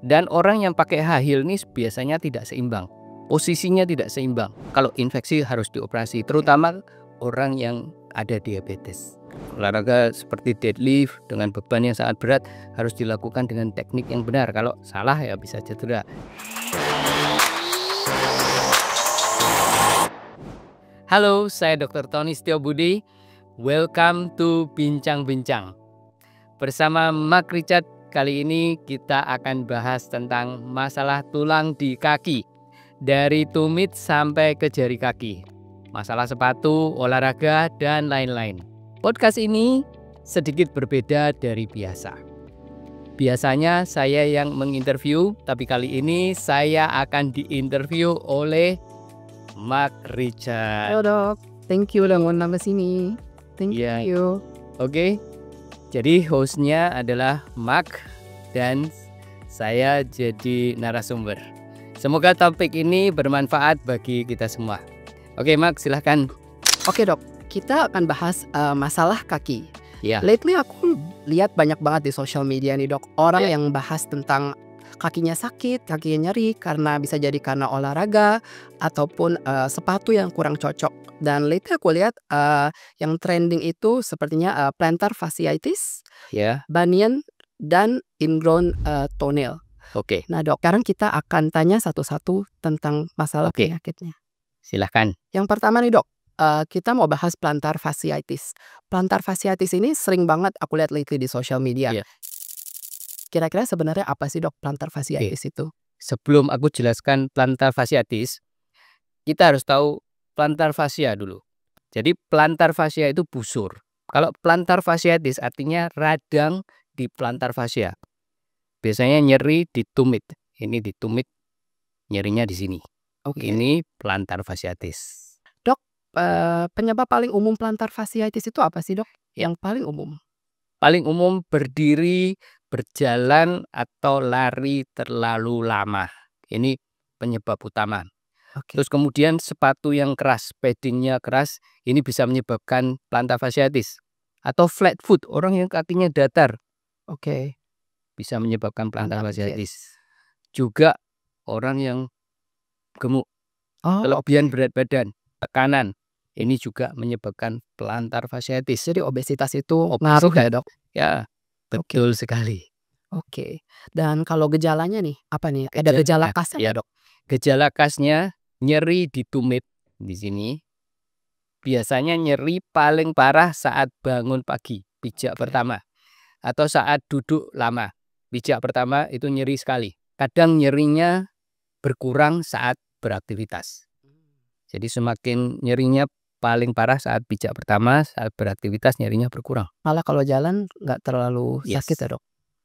Dan orang yang pakai high heel ini biasanya tidak seimbang, posisinya tidak seimbang. Kalau infeksi harus dioperasi, terutama orang yang ada diabetes. Olahraga seperti deadlift dengan beban yang sangat berat harus dilakukan dengan teknik yang benar. Kalau salah ya bisa cedera. Halo, saya Dr. Tony Setiobudi. Welcome to Bincang-Bincang. Bersama Mark Richard, kali ini kita akan bahas tentang masalah tulang di kaki. Dari tumit sampai ke jari kaki. Masalah sepatu, olahraga, dan lain-lain. Podcast ini sedikit berbeda dari biasa. Biasanya saya yang menginterview, tapi kali ini saya akan diinterview oleh Mark Richard. Halo dok, thank you udah ngundang ke sini. Thank you. Oke, jadi hostnya adalah Mark dan saya jadi narasumber. Semoga topik ini bermanfaat bagi kita semua. Oke Mark, silahkan. Oke dok, kita akan bahas masalah kaki. Ya. Lately aku lihat banyak banget di social media nih dok, orang yang bahas tentang kakinya sakit, kakinya nyeri karena bisa jadi karena olahraga ataupun sepatu yang kurang cocok. Dan lately aku lihat yang trending itu sepertinya plantar fasciitis, bunion, dan ingrown toenail. Oke. Nah dok, sekarang kita akan tanya satu-satu tentang masalah penyakitnya. Silahkan. Yang pertama nih dok, kita mau bahas plantar fasciitis. Plantar fasciitis ini sering banget aku lihat lately di social media. Kira-kira sebenarnya apa sih dok plantar fasciitis itu? Sebelum aku jelaskan plantar fasciitis, kita harus tahu plantar fascia dulu. Jadi plantar fascia itu busur. Kalau plantar fasciitis artinya radang di plantar fascia. Biasanya nyeri di tumit. Ini di tumit, nyerinya di sini. Ini plantar fasciitis. Dok, penyebab paling umum plantar fasciitis itu apa sih dok? Yang paling umum? Paling umum berdiri, berjalan, atau lari terlalu lama. Ini penyebab utama. Terus kemudian sepatu yang keras, paddingnya keras, ini bisa menyebabkan plantar fasciitis. Atau flat foot, orang yang kakinya datar. Bisa menyebabkan plantar fasciitis. Juga orang yang gemuk, kelebihan berat badan, tekanan, ini juga menyebabkan plantar fasciitis. Jadi obesitas itu ngaruh ya dok? Ya, betul sekali. Dan kalau gejalanya nih, apa nih? Ada gejala khasnya ya dok? Gejala khasnya nyeri di tumit di sini. Biasanya nyeri paling parah saat bangun pagi, pijak pertama. Atau saat duduk lama. Pijak pertama itu nyeri sekali. Kadang nyerinya berkurang saat beraktivitas. Jadi semakin nyerinya paling parah saat pijak pertama, saat beraktivitas nyerinya berkurang. Malah kalau jalan nggak terlalu sakit ya dok?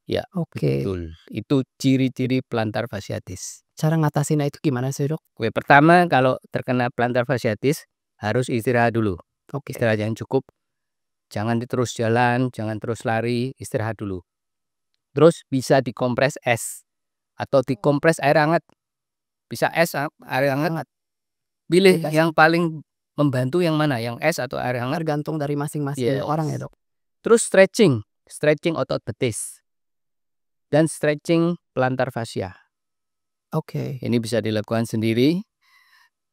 Ya, betul. Itu ciri-ciri plantar fasciitis. Cara ngatasinnya itu gimana sih dok? Pertama kalau terkena plantar fasciitis harus istirahat dulu. Istirahat yang cukup. Jangan terus jalan, jangan terus lari, istirahat dulu. Terus bisa dikompres es atau dikompres air hangat. Bisa es, air hangat. Pilih yang paling membantu yang mana, yang es atau air hangat? Tergantung dari masing-masing orang ya dok. Terus stretching otot betis. Dan stretching plantar fascia. Ini bisa dilakukan sendiri.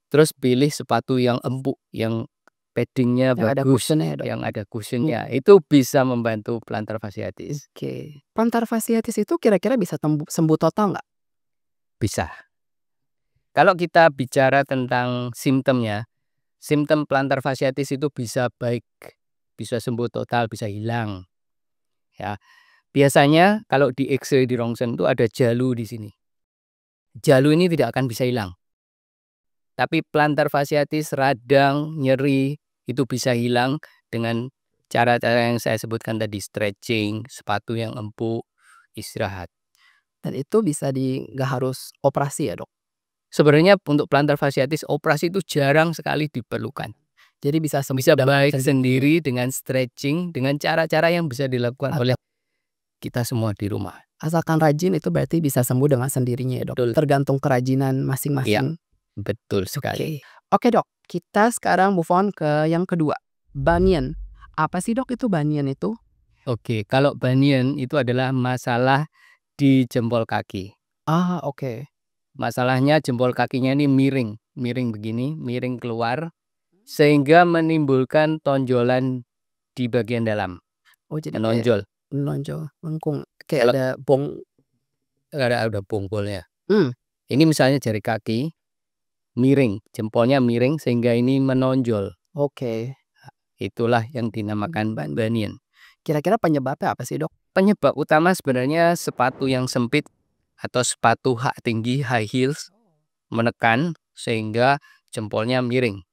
Terus pilih sepatu yang empuk, yang paddingnya bagus, yang ada cushionnya. Itu bisa membantu plantar fasciitis. Plantar fasciitis itu kira-kira bisa sembuh total nggak? Bisa. Kalau kita bicara tentang simptomnya, simptom plantar fasciitis itu bisa baik, bisa sembuh total, bisa hilang. Ya. Biasanya kalau di X-ray di rongsen itu ada jalu di sini. Jalu ini tidak akan bisa hilang. Tapi plantar fasciitis, radang, nyeri itu bisa hilang dengan cara-cara yang saya sebutkan tadi, stretching, sepatu yang empuk, istirahat. Dan itu bisa nggak harus operasi ya dok? Sebenarnya untuk plantar fasciitis operasi itu jarang sekali diperlukan. Jadi bisa baik sendiri dengan stretching, dengan cara-cara yang bisa dilakukan oleh kita semua di rumah. Asalkan rajin itu berarti bisa sembuh dengan sendirinya ya dok? Betul. Tergantung kerajinan masing-masing. Betul sekali. Oke dok, kita sekarang move on ke yang kedua, bunion. Apa sih dok itu bunion itu? Kalau bunion itu adalah masalah di jempol kaki. Oke. Masalahnya jempol kakinya ini miring begini, miring keluar, sehingga menimbulkan tonjolan di bagian dalam, Oh, jadi kayak menonjol. menonjol, lengkung, kayak Kalau ada bong. ada bonggolnya. Mmm, Ini misalnya jari kaki miring, jempolnya miring sehingga ini menonjol. oke. Itulah yang dinamakan Ban bunion. Kira-kira penyebabnya apa sih, Dok? Penyebab utama sebenarnya sepatu yang sempit atau sepatu hak tinggi high heels menekan sehingga jempolnya miring.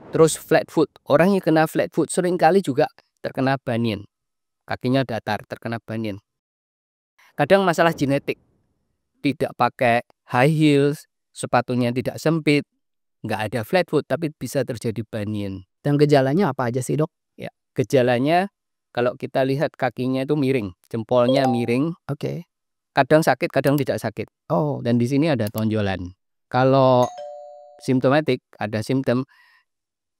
Terus flat foot, orang yang kena flat foot seringkali juga terkena bunion. Kakinya datar, terkena bunion. Kadang masalah genetik, tidak pakai high heels, sepatunya tidak sempit, nggak ada flat foot, tapi bisa terjadi bunion. Dan gejalanya apa aja sih, Dok? Ya, gejalanya kalau kita lihat kakinya itu miring, jempolnya miring, Oke. kadang sakit, kadang tidak sakit. Oh, Dan di sini ada tonjolan. Kalau simptomatik, ada simptom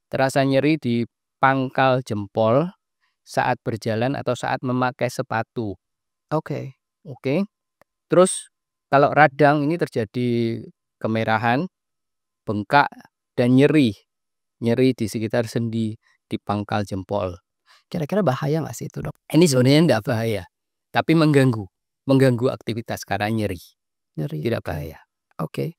terasa nyeri di pangkal jempol saat berjalan atau saat memakai sepatu. oke. Oke. Terus kalau radang ini terjadi kemerahan, bengkak, dan nyeri. Nyeri di sekitar sendi di pangkal jempol. Kira-kira bahaya nggak sih itu, Dok? Ini sebenarnya tidak bahaya, tapi mengganggu aktivitas karena nyeri. Nyeri, Tidak oke. bahaya. Oke.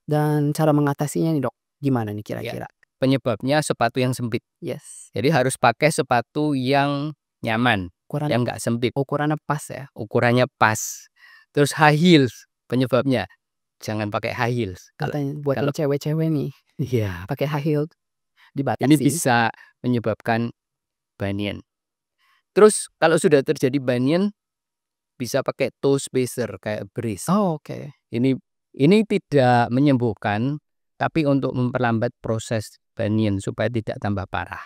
Dan cara mengatasinya nih, Dok, gimana nih Ya, kira-kira? penyebabnya sepatu yang sempit. Yes. Jadi harus pakai sepatu yang nyaman, Ukuran yang nggak sempit, ukurannya pas ya? ukurannya pas. Terus high heels penyebabnya, jangan pakai high heels. Kalau Katanya buat kalau yang cewek-cewek nih, iya, pakai high heel ini dibatasi. bisa menyebabkan bunion. Terus kalau sudah terjadi bunion, bisa pakai toe spacer kayak brace. Oh, oke. Ini ini tidak menyembuhkan, tapi untuk memperlambat proses bunion supaya tidak tambah parah.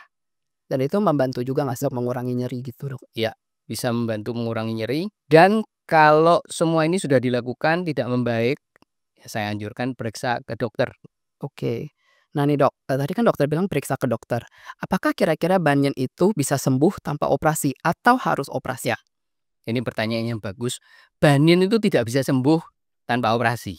Dan itu membantu juga nggak sih, Dok, mengurangi nyeri gitu, Dok? Ya, bisa membantu mengurangi nyeri dan kalau semua ini sudah dilakukan tidak membaik, ya saya anjurkan periksa ke dokter. Oke. Nah nih, Dok, tadi kan dokter bilang periksa ke dokter. Apakah kira-kira bunion itu bisa sembuh tanpa operasi atau harus operasi? Ya, ini pertanyaan yang bagus. Bunion itu tidak bisa sembuh tanpa operasi.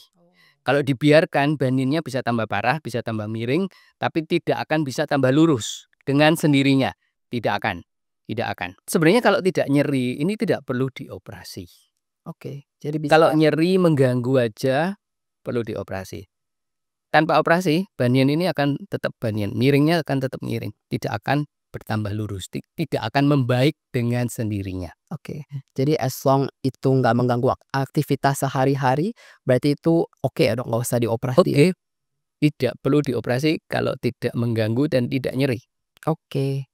Kalau dibiarkan bunionnya bisa tambah parah, bisa tambah miring, tapi tidak akan bisa tambah lurus dengan sendirinya. Tidak akan. Tidak akan. Sebenarnya kalau tidak nyeri, ini tidak perlu dioperasi. Oke, jadi bisa. Kalau nyeri mengganggu aja, perlu dioperasi. Tanpa operasi, bunion ini akan tetap bunion, miringnya akan tetap miring, tidak akan bertambah lurus, tidak akan membaik dengan sendirinya. Oke, jadi as long itu nggak mengganggu aktivitas sehari-hari, berarti itu oke ya, Dok, nggak usah dioperasi ya? Oke, tidak perlu dioperasi kalau tidak mengganggu dan tidak nyeri. Oke.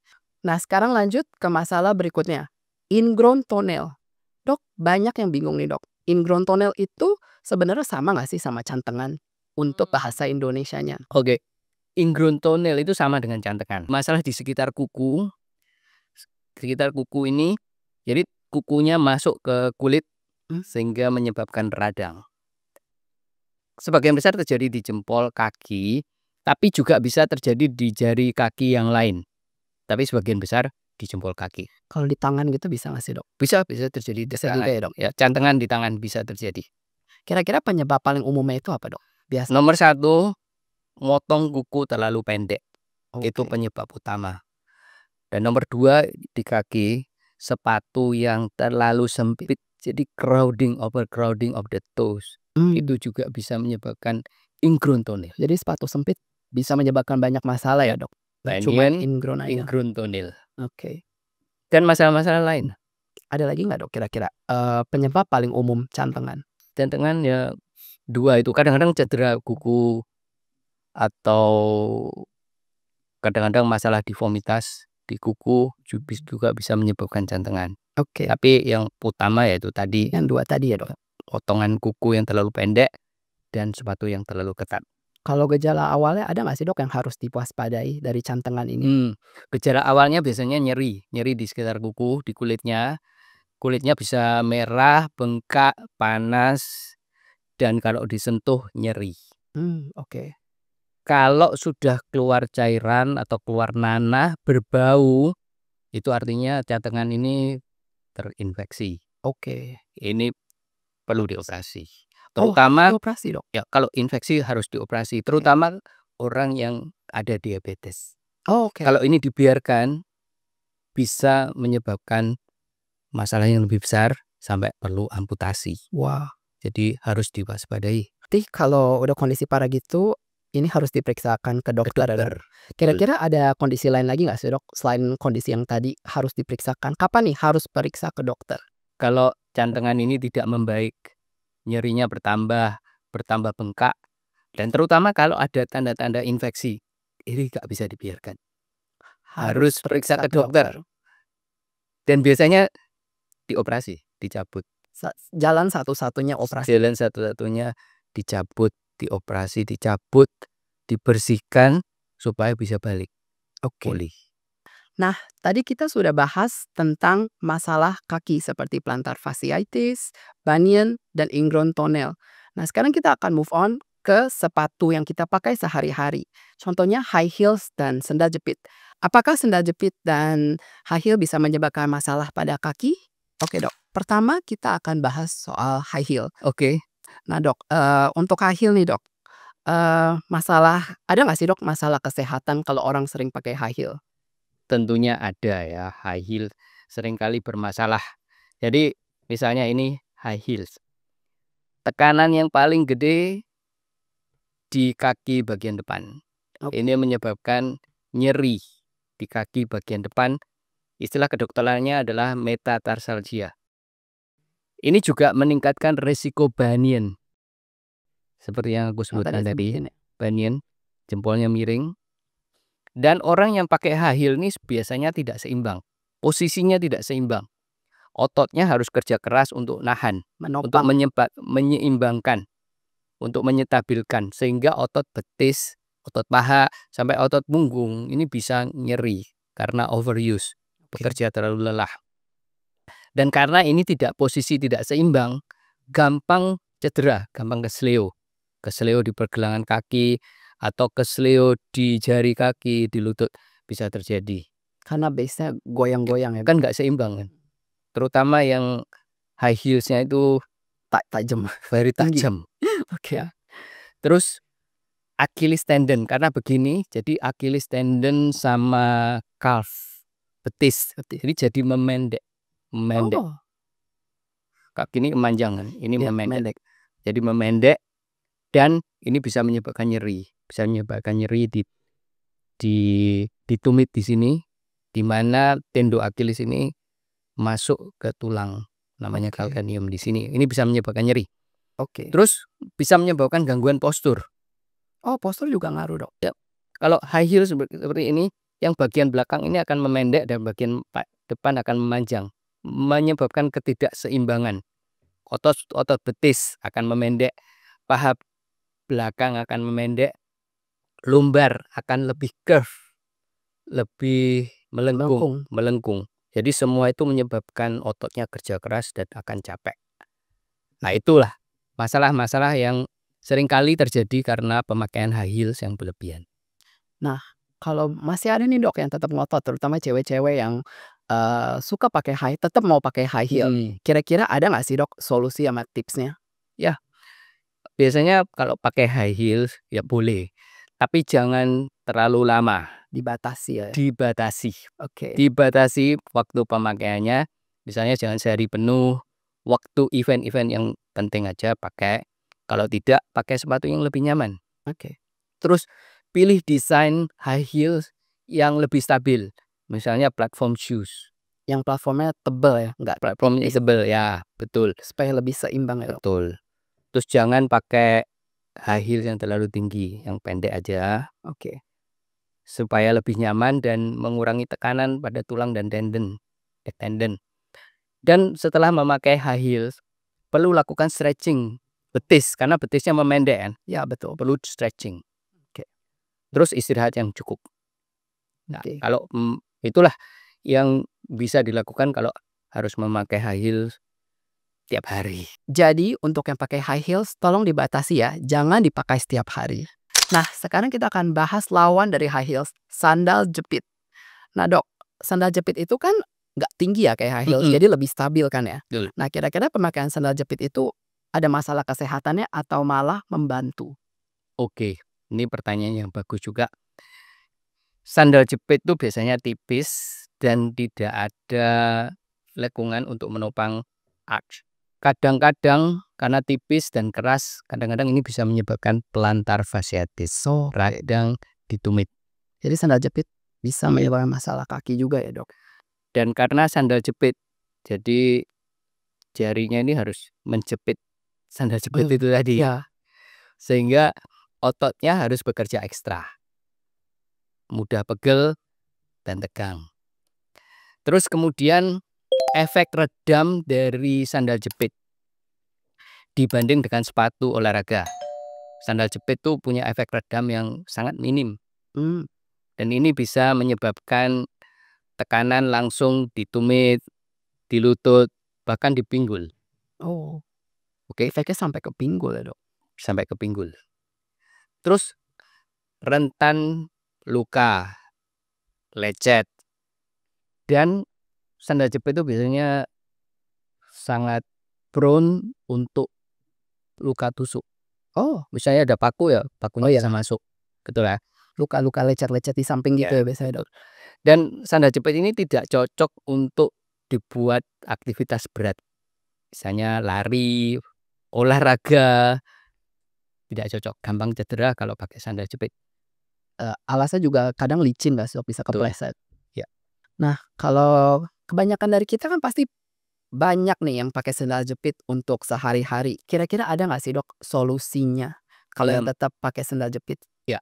Nah, sekarang lanjut ke masalah berikutnya, ingrown toenail. Dok, banyak yang bingung nih, Dok. Ingrown toenail itu sebenarnya sama nggak sih sama cantengan untuk bahasa Indonesianya? Oke, ingrown toenail itu sama dengan cantengan. Masalah di sekitar kuku ini, jadi kukunya masuk ke kulit Mmm, sehingga menyebabkan radang. Sebagian besar terjadi di jempol kaki, tapi juga bisa terjadi di jari kaki yang lain. Tapi sebagian besar di jempol kaki. kalau di tangan gitu bisa nggak sih, Dok? Bisa terjadi di Bisa tangan. juga ya, Dok? Ya, cantengan di tangan bisa terjadi. Kira-kira penyebab paling umumnya itu apa, Dok? Biasa. Nomor satu, motong kuku terlalu pendek. Itu Oke. penyebab utama. Dan nomor dua, di kaki, sepatu yang terlalu sempit. Jadi overcrowding of the toes. Mmm, Itu juga bisa menyebabkan ingrown toenail. jadi sepatu sempit bisa menyebabkan banyak masalah ya, Ya, Dok? Nggak cuman bunion, ingrown aja? ingrown toenail. Oke. Dan masalah-masalah lain. Ada lagi nggak, Dok, kira-kira, penyebab paling umum cantengan? Cantengan ya dua itu, kadang-kadang cedera kuku atau kadang-kadang masalah deformitas di kuku juga bisa menyebabkan cantengan. Oke, Tapi yang utama yaitu tadi, yang 2 tadi ya, Dok? potongan kuku yang terlalu pendek dan sepatu yang terlalu ketat. Kalau gejala awalnya ada nggak sih, Dok, yang harus diwaspadai dari cantengan ini? Gejala awalnya biasanya nyeri di sekitar kuku, di kulitnya. Kulitnya bisa merah, bengkak, panas, dan kalau disentuh nyeri. Oke. Kalau sudah keluar cairan atau keluar nanah berbau, itu artinya cantengan ini terinfeksi. Oke. Ini perlu dioperasi. Terutama dioperasi, Dok? ya kalau infeksi harus dioperasi, terutama orang yang ada diabetes. Oh, oke. Kalau ini dibiarkan bisa menyebabkan masalah yang lebih besar sampai perlu amputasi. Wah, Jadi harus diwaspadai. berarti kalau udah kondisi parah gitu, ini harus diperiksakan ke Ke dokter ya, Dok? dokter. Kira-kira ada kondisi lain lagi nggak sih, Dok, selain kondisi yang tadi harus diperiksakan? Kapan nih harus periksa ke dokter? Kalau jantengan ini tidak membaik, nyerinya bertambah bengkak, dan terutama kalau ada tanda-tanda infeksi, ini nggak bisa dibiarkan. Harus periksa ke dokter. Dan biasanya dioperasi, dicabut. Jalan satu-satunya operasi. Jalan satu-satunya dicabut, dioperasi, dicabut, dibersihkan supaya bisa balik Oke. pulih. Nah, tadi kita sudah bahas tentang masalah kaki seperti plantar fasciitis, bunion, dan ingrown toenail. Nah, sekarang kita akan move on ke sepatu yang kita pakai sehari-hari. Contohnya high heels dan sendal jepit. Apakah sendal jepit dan high heel bisa menyebabkan masalah pada kaki? Oke, Dok. Pertama kita akan bahas soal high heel. Oke, Nah, Dok, untuk high heel nih, Dok, ada nggak sih, Dok, masalah kesehatan kalau orang sering pakai high heel? tentunya ada ya, high heel seringkali bermasalah. Jadi misalnya ini high heels, tekanan yang paling gede di kaki bagian depan. Oke. Ini menyebabkan nyeri di kaki bagian depan. Istilah kedokterannya adalah metatarsalgia. Ini juga meningkatkan resiko bunion. Seperti yang aku Yang tadi sebutkan tadi, sebutin ya? bunion, jempolnya miring. Dan orang yang pakai high heel ini biasanya tidak seimbang. Posisinya tidak seimbang. Ototnya harus kerja keras untuk nahan, untuk Menopang. menyeimbangkan, untuk menyetabilkan. Sehingga otot betis, otot paha, sampai otot punggung ini bisa nyeri karena overuse, bekerja terlalu lelah. Dan karena ini posisi tidak seimbang, gampang cedera, gampang kesleo. Kesleo di pergelangan kaki, atau kesleo di jari kaki, di lutut bisa terjadi. Karena base-nya goyang-goyang ya? Kan nggak seimbang kan. Terutama yang high heels-nya itu Tajam. very Tinggi. tajam. Oke. Ya. Terus Achilles tendon, karena begini, jadi Achilles tendon sama calf, betis, jadi jadi memendek. Oh, Kaki ini kemanjang kan, ini ya, memendek. Jadi memendek, dan ini bisa menyebabkan nyeri. Bisa menyebabkan nyeri di tumit di sini, di mana tendon Achilles ini masuk ke tulang, namanya Oke. calcaneum di sini. Ini bisa menyebabkan nyeri. Oke. Terus bisa menyebabkan gangguan postur. Oh, postur juga ngaruh, Dok? Ya, kalau high heel seperti ini, yang bagian belakang ini akan memendek dan bagian depan akan memanjang, menyebabkan ketidakseimbangan. Otot betis akan memendek, paha belakang akan memendek, lumbar akan lebih curve, lebih melengkung. Jadi semua itu menyebabkan ototnya kerja keras dan akan capek. Nah, itulah masalah-masalah yang seringkali terjadi karena pemakaian high heels yang berlebihan. Nah, kalau masih ada nih, Dok, yang tetap ngotot, terutama cewek-cewek yang, suka pakai tetap mau pakai high heel. Kira-kira ada nggak sih, Dok, solusi sama tipsnya? Ya, biasanya kalau pakai high heels ya boleh, tapi jangan terlalu lama. Dibatasi ya? Dibatasi. Oke. Dibatasi waktu pemakaiannya, misalnya jangan sehari penuh, waktu event-event yang penting aja pakai. Kalau tidak, pakai sepatu yang lebih nyaman. Oke. Terus pilih desain high heels yang lebih stabil. Misalnya platform shoes. Yang platformnya tebal ya? Nggak Platformnya tipis, tebal ya, betul. supaya lebih seimbang ya, Dok? Betul. Terus jangan pakai high heels yang terlalu tinggi, yang pendek aja, Oke. supaya lebih nyaman dan mengurangi tekanan pada tulang dan tendon. Dan setelah memakai high heels, perlu lakukan stretching betis, karena betisnya memendek kan. Ya, betul. Perlu stretching. Oke. Terus istirahat yang cukup. Nah, Oke. kalau itulah yang bisa dilakukan kalau harus memakai high heels tiap hari. Jadi untuk yang pakai high heels tolong dibatasi ya, jangan dipakai setiap hari. Nah, sekarang kita akan bahas lawan dari high heels, sandal jepit. Nah, Dok, sandal jepit itu kan nggak tinggi ya kayak high heels, jadi lebih stabil kan ya. Betul. Nah, kira-kira pemakaian sandal jepit itu ada masalah kesehatannya atau malah membantu? Oke, ini pertanyaan yang bagus juga. Sandal jepit itu biasanya tipis dan tidak ada lekungan untuk menopang arch. Kadang-kadang karena tipis dan keras, kadang-kadang ini bisa menyebabkan plantar fasciitis, Oh, radang di tumit. jadi sandal jepit bisa menyebabkan masalah kaki juga ya, Dok? Dan karena sandal jepit, jadi jarinya ini harus menjepit sandal jepit itu tadi, Ya. sehingga ototnya harus bekerja ekstra, mudah pegel dan tegang. Terus kemudian efek redam dari sandal jepit dibanding dengan sepatu olahraga. Sandal jepit tuh punya efek redam yang sangat minim Mmm, dan ini bisa menyebabkan tekanan langsung di tumit, di lutut, bahkan di pinggul. oh, Oke, efeknya sampai ke pinggul ya, Dok? sampai ke pinggul. Terus rentan luka, lecet, dan sandal jepit itu biasanya sangat prone untuk luka tusuk. Oh Misalnya ada paku ya, oh pakunya bisa ya, masuk, gitu lah. luka-luka lecet-lecet di samping gitu Ya. ya biasanya, Dok? Dan sandal jepit ini tidak cocok untuk dibuat aktivitas berat, misalnya lari, olahraga, tidak cocok, gampang cedera kalau pakai sandal jepit. Alasnya juga kadang licin nggak sih, Dok? Bisa Betul, kepleset. ya. Nah, kalau kebanyakan dari kita kan pasti banyak nih yang pakai sendal jepit untuk sehari-hari. Kira-kira ada nggak sih, Dok, solusinya kalau yang Mmm, tetap pakai sendal jepit? ya,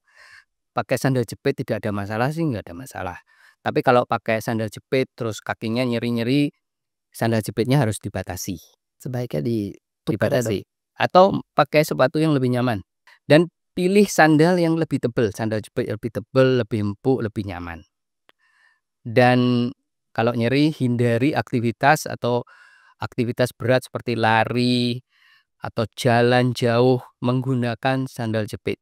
pakai sandal jepit tidak ada masalah sih, nggak ada masalah. Tapi kalau pakai sandal jepit terus kakinya nyeri-nyeri, sandal jepitnya harus dibatasi. Sebaiknya ditukar ya, Dok? Dibatasi, atau pakai sepatu yang lebih nyaman. Dan pilih sandal yang lebih tebal, sandal jepit yang lebih tebal, lebih empuk, lebih nyaman. Dan kalau nyeri hindari aktivitas atau aktivitas berat seperti lari atau jalan jauh menggunakan sandal jepit.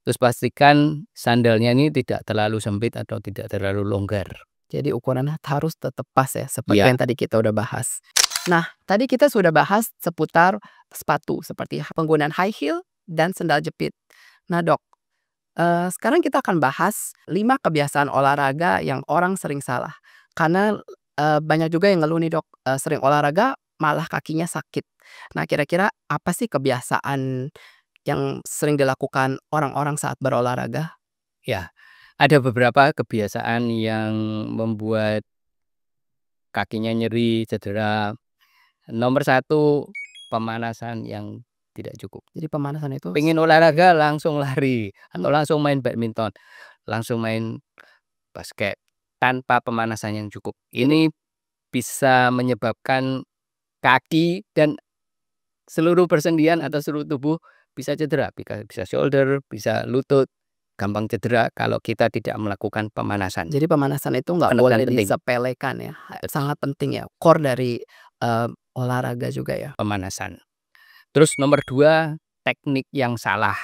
Terus pastikan sandalnya ini tidak terlalu sempit atau tidak terlalu longgar. Jadi ukurannya harus tetap pas ya, seperti Iya, yang tadi kita udah bahas. Nah, tadi kita sudah bahas seputar sepatu seperti penggunaan high heel dan sendal jepit. Nah, Dok, sekarang kita akan bahas 5 kebiasaan olahraga yang orang sering salah. Karena, banyak juga yang ngeluh nih, Dok, sering olahraga malah kakinya sakit. Nah, kira-kira apa sih kebiasaan yang sering dilakukan orang-orang saat berolahraga? ya. Ada beberapa kebiasaan yang membuat kakinya nyeri, cedera. Nomor satu, pemanasan yang tidak cukup. Jadi pemanasan itu Pengen olahraga langsung lari mmm, atau langsung main badminton, langsung main basket tanpa pemanasan yang cukup. jadi Ini bisa menyebabkan kaki dan seluruh persendian atau seluruh tubuh bisa cedera, bisa shoulder, bisa lutut, gampang cedera kalau kita tidak melakukan pemanasan. jadi pemanasan itu nggak Penekanan boleh penting, disepelekan ya, betul, sangat penting ya, core dari, olahraga juga ya. pemanasan. Terus nomor 2, teknik yang salah.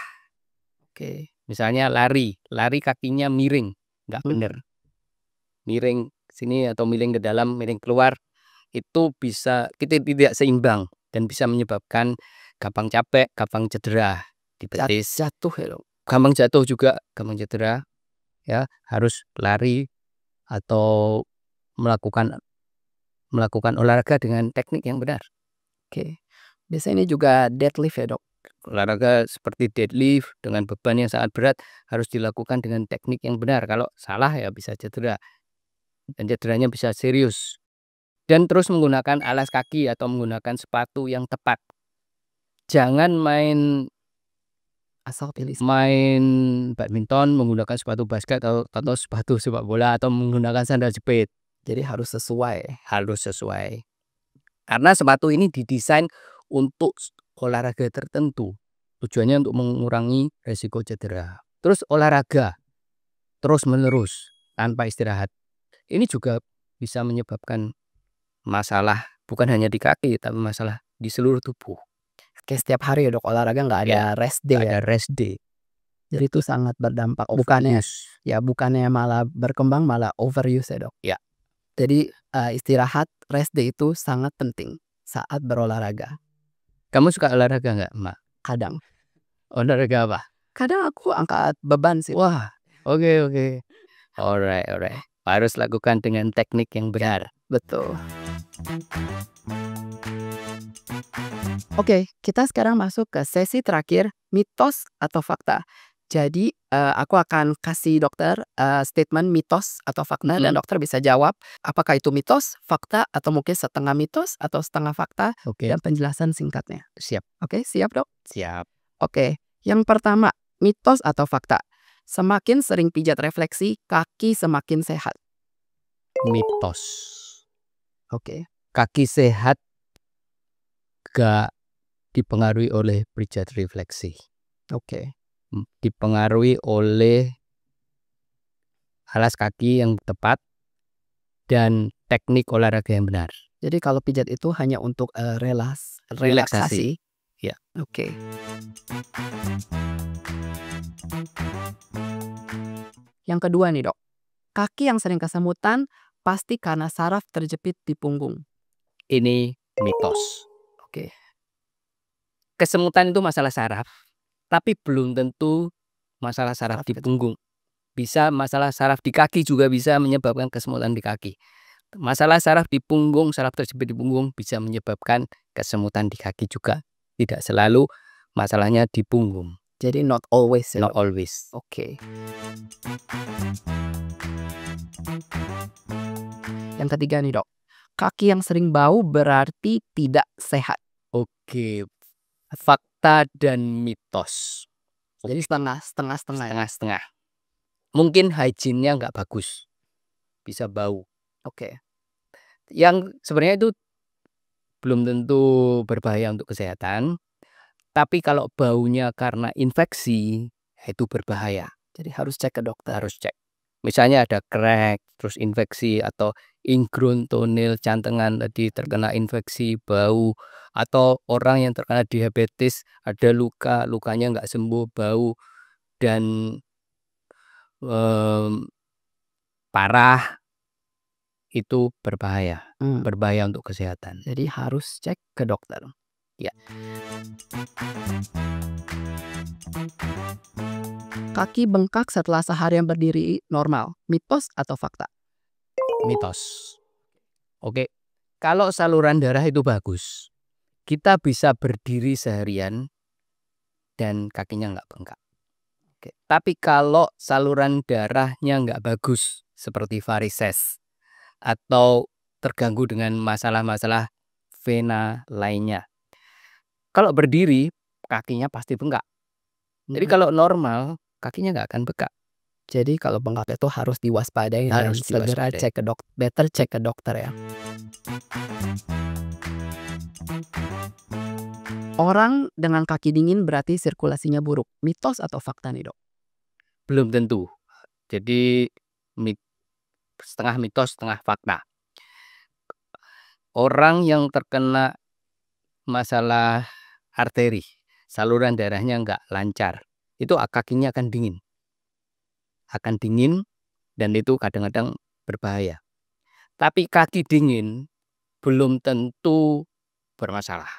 Oke, Misalnya lari, lari kakinya miring, nggak bener. mmm, Miring sini atau miring ke dalam, miring keluar, itu bisa kita tidak seimbang dan bisa menyebabkan gampang capek, gampang cedera di betis, jatuh ya, Dok? gampang jatuh juga, gampang cedera, ya. Harus lari atau melakukan melakukan olahraga dengan teknik yang benar. Oke. Biasanya ini juga deadlift ya, Dok? Olahraga seperti deadlift dengan beban yang sangat berat harus dilakukan dengan teknik yang benar, kalau salah ya bisa cedera dan cederanya bisa serius. Dan terus menggunakan alas kaki atau menggunakan sepatu yang tepat. Jangan main Asal pilih main badminton menggunakan sepatu basket atau sepatu sepak bola atau menggunakan sandal jepit, jadi harus sesuai. harus sesuai. Karena sepatu ini didesain untuk olahraga tertentu. Tujuannya untuk mengurangi resiko cedera. Terus olahraga terus-menerus tanpa istirahat. Ini juga bisa menyebabkan masalah bukan hanya di kaki tapi masalah di seluruh tubuh. Kayak setiap hari ya, Dok, olahraga nggak ada Ya, rest nggak day ya? ada rest day, Jadi itu sangat berdampak, bukannya overuse. ya bukannya malah berkembang, malah overuse ya, Dok? Ya, Jadi, istirahat, rest day itu sangat penting saat berolahraga. Kamu suka olahraga nggak, Mak? Kadang. Olahraga apa? Kadang aku angkat beban sih. Wah, oke. Alright. Harus lakukan dengan teknik yang benar. Betul. Oke, kita sekarang masuk ke sesi terakhir, mitos atau fakta. Jadi, aku akan kasih dokter, statement mitos atau fakta dan dokter bisa jawab apakah itu mitos, fakta, atau mungkin setengah mitos atau setengah fakta Oke, dan penjelasan singkatnya. siap. Oke, siap, Dok? Siap. Oke, yang pertama, mitos atau fakta. Semakin sering pijat refleksi, kaki semakin sehat. Mitos. Oke. Kaki sehat gak dipengaruhi oleh pijat refleksi. Oke. Dipengaruhi oleh alas kaki yang tepat dan teknik olahraga yang benar. Jadi kalau pijat itu hanya untuk, Relaksasi. relaksasi? Ya. Oke. Yang kedua nih, Dok. Kaki yang sering kesemutan pasti karena saraf terjepit di punggung. Ini mitos. Oke. Kesemutan itu masalah saraf, tapi belum tentu masalah saraf di punggung. Bisa masalah saraf di kaki juga bisa menyebabkan kesemutan di kaki. Masalah saraf di punggung, saraf terjepit di punggung bisa menyebabkan kesemutan di kaki juga. Tidak selalu masalahnya di punggung. Jadi not always ya, Not Dok? always. Oke. Yang ketiga nih, Dok. Kaki yang sering bau berarti tidak sehat. Oke, fakta dan mitos. Jadi setengah-setengah ya? Setengah-setengah. Mungkin hygiene-nya nggak bagus, bisa bau. Oke. Yang sebenarnya itu belum tentu berbahaya untuk kesehatan, tapi kalau baunya karena infeksi, itu berbahaya. Jadi harus cek ke dokter. Harus cek. Misalnya ada crack, terus infeksi, atau ingrown toenail, cantengan tadi terkena infeksi, bau, atau orang yang terkena diabetes ada luka, lukanya nggak sembuh, bau, dan parah, itu berbahaya. Berbahaya untuk kesehatan. Jadi harus cek ke dokter. Ya. Kaki bengkak setelah seharian berdiri normal, mitos atau fakta? Mitos. Oke, kalau saluran darah itu bagus, kita bisa berdiri seharian dan kakinya nggak bengkak. Oke. Tapi kalau saluran darahnya nggak bagus, seperti varises, atau terganggu dengan masalah-masalah vena lainnya, kalau berdiri kakinya pasti bengkak. Jadi kalau normal kakinya nggak akan bengkak. Jadi kalau bengkak itu harus diwaspadai dan Harus segera diwaspadai. cek ke dokter. Better cek ke dokter ya. Orang dengan kaki dingin berarti sirkulasinya buruk. Mitos atau fakta nih, Dok? Belum tentu. Jadi setengah mitos, setengah fakta. Orang yang terkena masalah arteri, saluran darahnya nggak lancar, itu kakinya akan dingin. Akan dingin dan itu kadang-kadang berbahaya. Tapi kaki dingin belum tentu bermasalah.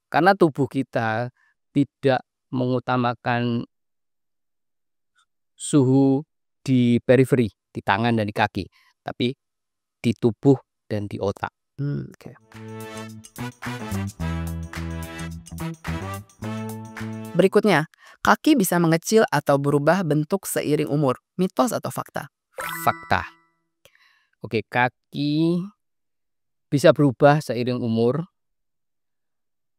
Karena tubuh kita tidak mengutamakan suhu di periferi, di tangan dan di kaki, tapi di tubuh dan di otak. Oke. Berikutnya, kaki bisa mengecil atau berubah bentuk seiring umur. Mitos atau fakta? Fakta. Oke, kaki bisa berubah seiring umur.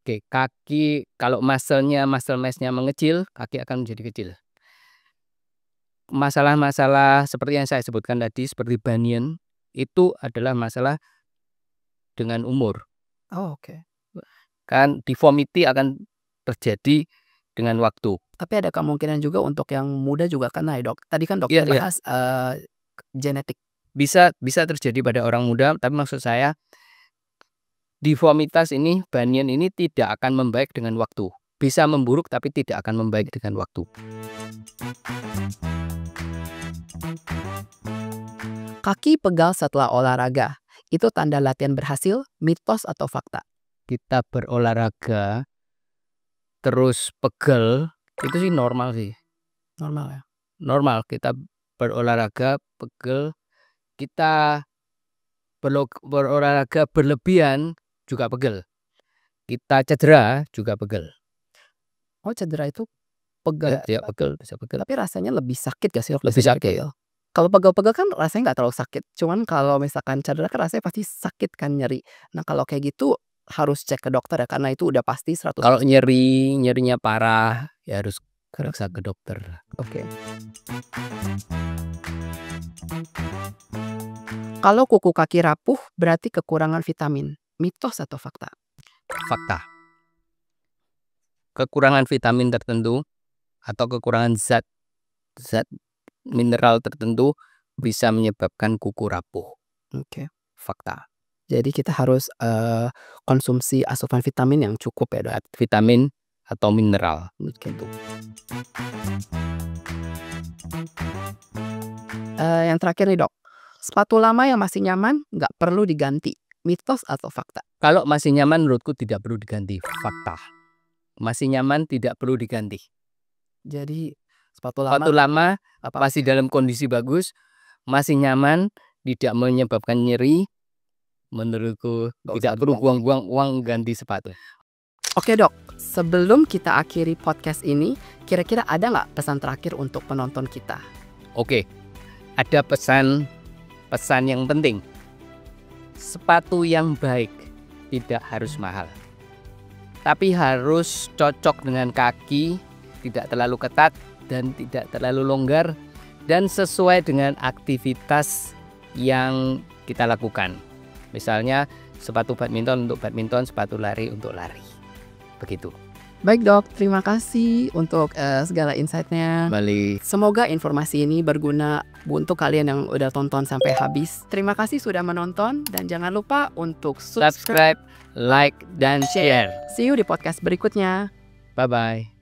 Oke, kaki kalau muscle mass-nya mengecil, kaki akan menjadi kecil. Masalah-masalah seperti yang saya sebutkan tadi, seperti bunion, itu adalah masalah dengan umur. Oh, oke. Kan deformity akan terjadi dengan waktu. Tapi ada kemungkinan juga untuk yang muda juga kena ya, Dok? Tadi kan dokter Iya. bahas genetik. Bisa terjadi pada orang muda, tapi maksud saya deformitas ini, bunion ini tidak akan membaik dengan waktu. Bisa memburuk tapi tidak akan membaik dengan waktu. Kaki pegal setelah olahraga, itu tanda latihan berhasil, mitos atau fakta? kita berolahraga terus pegel, itu sih normal sih. Normal ya? Normal kita berolahraga pegel, kita berolahraga berlebihan juga pegel. Kita cedera juga pegel. Oh, cedera itu pegel. Ya, pegel, bisa pegel. Tapi rasanya lebih sakit gak sih waktu Lebih sakit. pegel? Kalau pegel-pegel kan rasanya nggak terlalu sakit. Cuman kalau misalkan cedera kan rasanya pasti sakit kan, nyeri. Nah, kalau kayak gitu harus cek ke dokter ya, karena itu udah pasti 100%. Kalau nyerinya parah ya harus periksa ke dokter. Oke. Kalau kuku kaki rapuh berarti kekurangan vitamin. Mitos atau fakta? Fakta. Kekurangan vitamin tertentu atau kekurangan zat mineral tertentu bisa menyebabkan kuku rapuh. Oke. Fakta. Jadi kita harus konsumsi asupan vitamin yang cukup ya, Dok. Vitamin atau mineral. Gitu. Yang terakhir nih, Dok. Sepatu lama yang masih nyaman nggak perlu diganti. Mitos atau fakta? Kalau masih nyaman menurutku tidak perlu diganti. Fakta. Masih nyaman tidak perlu diganti. Jadi sepatu Sepatu lama masih dalam kondisi bagus, masih nyaman, tidak menyebabkan nyeri. Menurutku tidak perlu buang-buang uang ganti sepatu. Oke, Dok, sebelum kita akhiri podcast ini, kira-kira ada nggak pesan terakhir untuk penonton kita? Oke, ada pesan yang penting. Sepatu yang baik tidak harus mahal, tapi harus cocok dengan kaki, tidak terlalu ketat dan tidak terlalu longgar, dan sesuai dengan aktivitas yang kita lakukan. Misalnya sepatu badminton untuk badminton, sepatu lari untuk lari. Begitu. Baik, Dok, terima kasih untuk segala insight-nya. Kembali. Semoga informasi ini berguna untuk kalian yang udah tonton sampai habis. Terima kasih sudah menonton dan jangan lupa untuk Subscribe, like, dan share. See you di podcast berikutnya. Bye-bye.